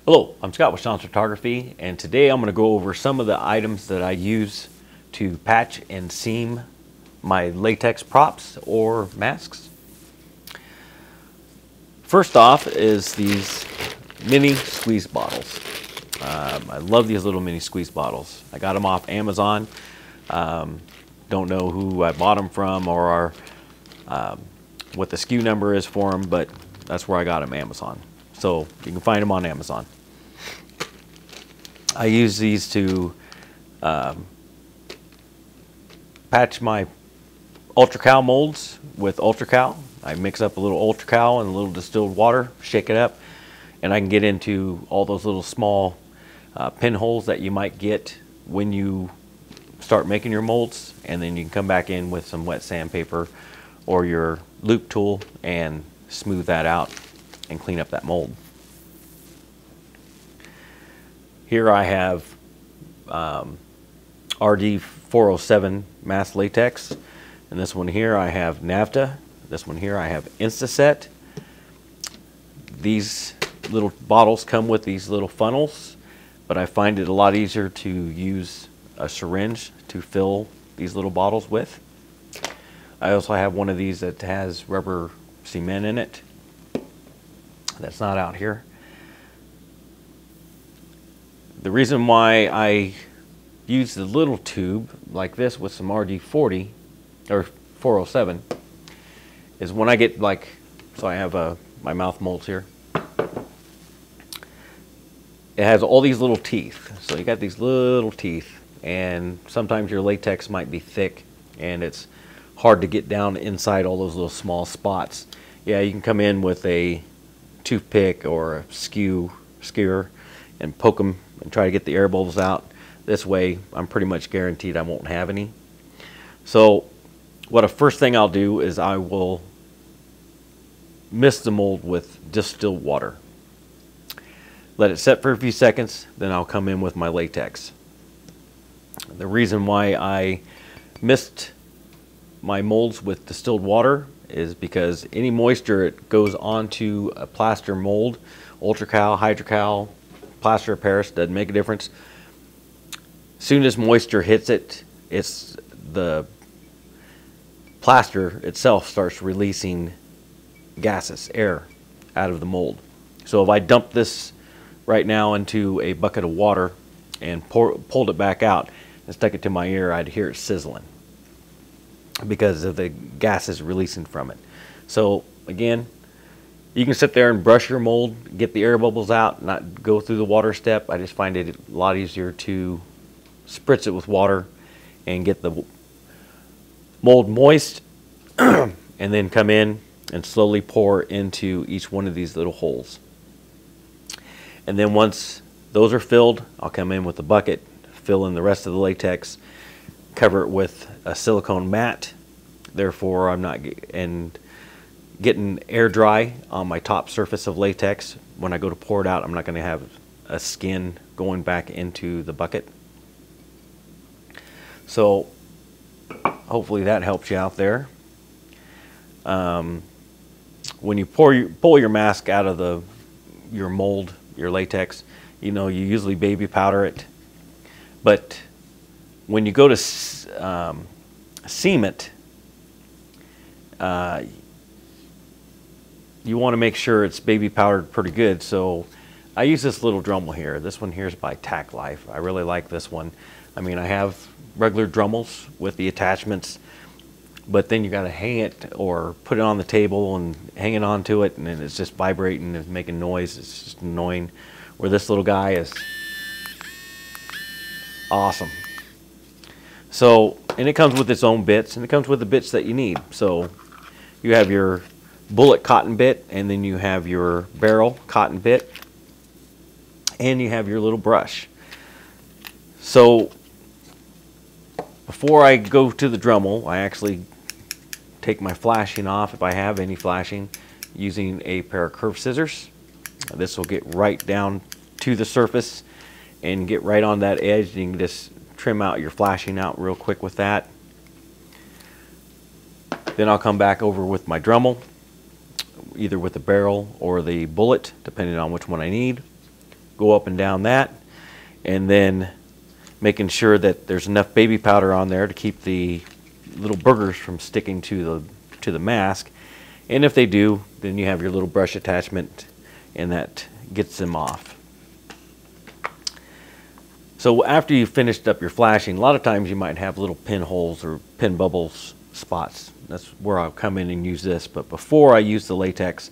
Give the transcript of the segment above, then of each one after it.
Hello, I'm Scott with Shoms Photography, and today I'm going to go over some of the items that I use to patch and seam my latex props or masks. First off is these mini squeeze bottles. I love these little mini squeeze bottles. I got them off Amazon. Don't know who I bought them from or what the SKU number is for them, but that's where I got them, Amazon. So you can find them on Amazon. I use these to patch my Ultra Cal molds with Ultra Cal. I mix up a little Ultra Cal and a little distilled water, shake it up, and I can get into all those little small pinholes that you might get when you start making your molds, and then you can come back in with some wet sandpaper or your loop tool and smooth that out and clean up that mold. Here I have RD 407 mass latex, and this one here I have nafta. This one here I have Instaset. These little bottles come with these little funnels, but I find it a lot easier to use a syringe to fill these little bottles with. I also have one of these that has rubber cement in it. That's not out here. The reason why I use the little tube like this with some RD40 or 407 is when I get like, so I have my mouth molds here. It has all these little teeth. So you got these little teeth, and sometimes your latex might be thick and it's hard to get down inside all those little small spots. Yeah, you can come in with a toothpick or a skewer and poke them and try to get the air bubbles out. This way I'm pretty much guaranteed I won't have any. So what a first thing I'll do is I will mist the mold with distilled water. Let it set for a few seconds, then I'll come in with my latex. The reason why I mist my molds with distilled water is because any moisture that goes onto a plaster mold, Ultra Cal, Hydrocal, plaster of Paris, doesn't make a difference. Soon as moisture hits it, the plaster itself starts releasing gases, air, out of the mold. So if I dump this right now into a bucket of water and pulled it back out and stuck it to my ear, I'd hear it sizzling because of the gases releasing from it. So again, you can sit there and brush your mold, get the air bubbles out, not go through the water step. I just find it a lot easier to spritz it with water and get the mold moist and then come in and slowly pour into each one of these little holes. And then once those are filled, I'll come in with a bucket, fill in the rest of the latex, cover it with a silicone mat. Therefore, I'm not getting air dry on my top surface of latex. When I go to pour it out, I'm not going to have a skin going back into the bucket. So hopefully that helps you out there. When you pull your mask out of your mold, your latex, you know, you usually baby powder it, but when you go to seam it, you want to make sure it's baby powdered pretty good. So I use this little Dremel here. This one here is by Tack Life. I really like this one. I mean, I have regular Dremels with the attachments, but then you got to hang it or put it on the table and hang it onto it, and then it's just vibrating and making noise. It's just annoying. Where this little guy is awesome. So, and it comes with its own bits, and it comes with the bits that you need. So you have your bullet cotton bit, and then you have your barrel cotton bit, and you have your little brush. So before I go to the Dremel, I actually take my flashing off, if I have any flashing, using a pair of curved scissors. This will get right down to the surface and get right on that edge. You can just trim out your flashing out real quick with that. Then I'll come back over with my Dremel, either with the barrel or the bullet, depending on which one I need. go up and down that, and then making sure that there's enough baby powder on there to keep the little boogers from sticking to the mask. And if they do, then you have your little brush attachment, and that gets them off. So after you've finished up your flashing, a lot of times you might have little pinholes or pin bubbles spots. That's where I'll come in and use this. But before I use the latex,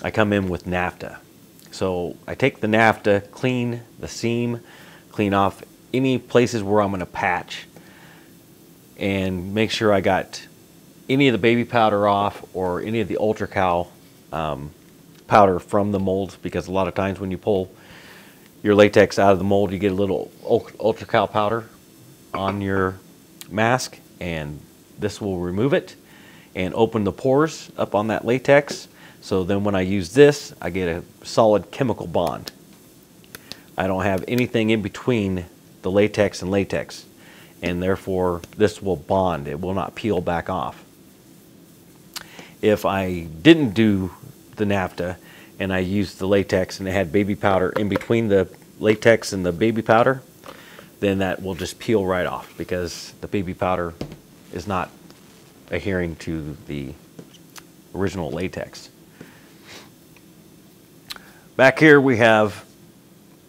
I come in with nafta. So I take the nafta, clean the seam, clean off any places where I'm going to patch, and make sure I got any of the baby powder off or any of the ultra cal powder from the mold, because a lot of times when you pull your latex out of the mold, you get a little ultra cal powder on your mask, and this will remove it and open the pores up on that latex. So then when I use this, I get a solid chemical bond. I don't have anything in between the latex and latex, and therefore this will bond. It will not peel back off. If I didn't do the nafta and I used the latex and it had baby powder in between the latex and the baby powder, then that will just peel right off, because the baby powder is not adhering to the original latex. Back here we have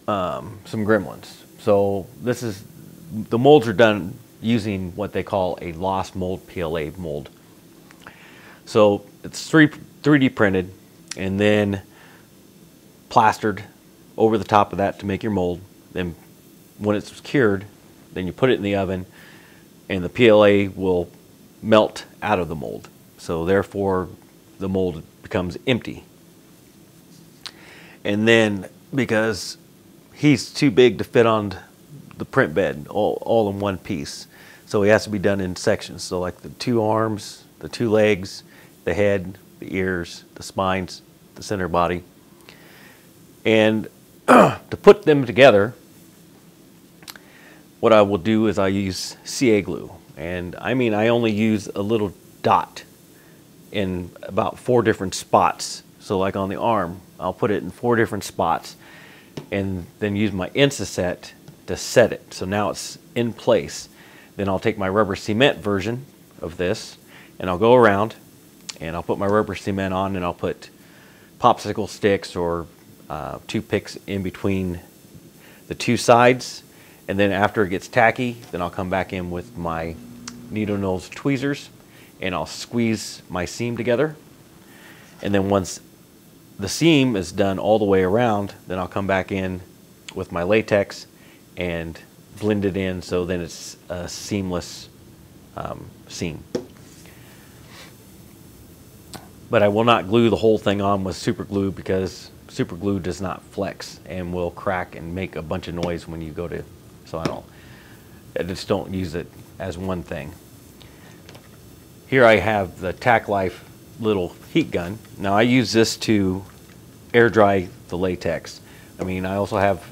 some gremlins. So this is, the molds are done using what they call a lost mold PLA mold. So it's 3D printed and then plastered over the top of that to make your mold. Then when it's cured, then you put it in the oven, and the PLA will melt out of the mold. So therefore the mold becomes empty. And then because he's too big to fit on the print bed all in one piece, so he has to be done in sections. So like the 2 arms, the 2 legs, the head, the ears, the spines, the center body. And to put them together, what I will do is I use CA glue. And I mean, I only use a little dot in about 4 different spots. So like on the arm, I'll put it in 4 different spots, and then use my Insta-Set to set it. So now it's in place. Then I'll take my rubber cement version of this, and I'll go around and I'll put my rubber cement on, and I'll put popsicle sticks or toothpicks in between the 2 sides. And then after it gets tacky, then I'll come back in with my needle nose tweezers, and I'll squeeze my seam together. And then once the seam is done all the way around, then I'll come back in with my latex and blend it in, so then it's a seamless seam. But I will not glue the whole thing on with super glue, because super glue does not flex and will crack and make a bunch of noise when you go to, so I just don't use it as one thing. Here I have the Tack Life little heat gun. Now I use this to air dry the latex. I mean, I also have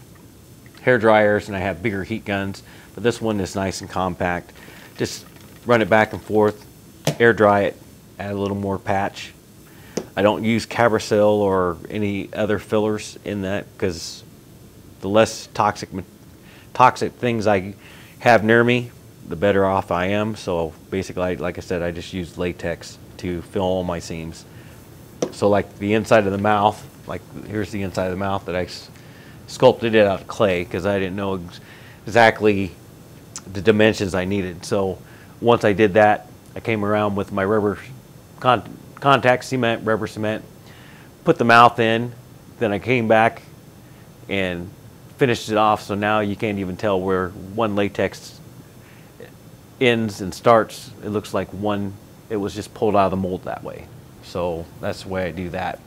hair dryers and I have bigger heat guns, but this one is nice and compact. Just run it back and forth, air dry it, add a little more patch. I don't use Cabracel or any other fillers in that, because the less toxic things I have near me, the better off I am. So basically, like I said, I just use latex to fill all my seams. So like the inside of the mouth, like here's the inside of the mouth that I sculpted it out of clay, because I didn't know exactly the dimensions I needed. So once I did that, I came around with my rubber contact cement, rubber cement, put the mouth in, then I came back and finished it off, so now you can't even tell where one latex ends and starts. It looks like one, it was just pulled out of the mold that way. So that's the way I do that.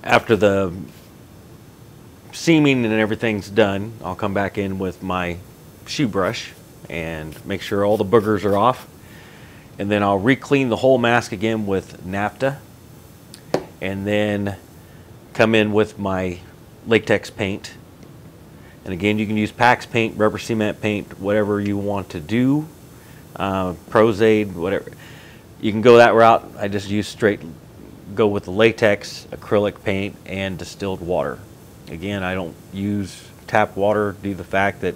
After the seaming and everything's done, I'll come back in with my shoe brush and make sure all the boogers are off. And then I'll re-clean the whole mask again with nafta, and then come in with my latex paint. And again, you can use Pax paint, rubber cement paint, whatever you want to do, Prozade, whatever. You can go that route. I just use straight go with the latex, acrylic paint, and distilled water. Again, I don't use tap water due to the fact that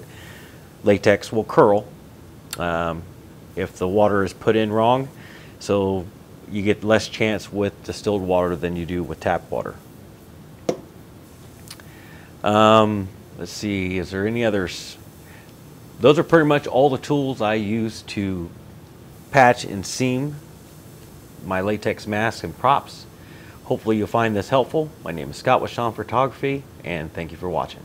latex will curl if the water is put in wrong, so you get less chance with distilled water than you do with tap water. Let's see, is there any others? Those are pretty much all the tools I use to patch and seam my latex masks and props. Hopefully you'll find this helpful. My name is Scott with Shoms Photography, and thank you for watching.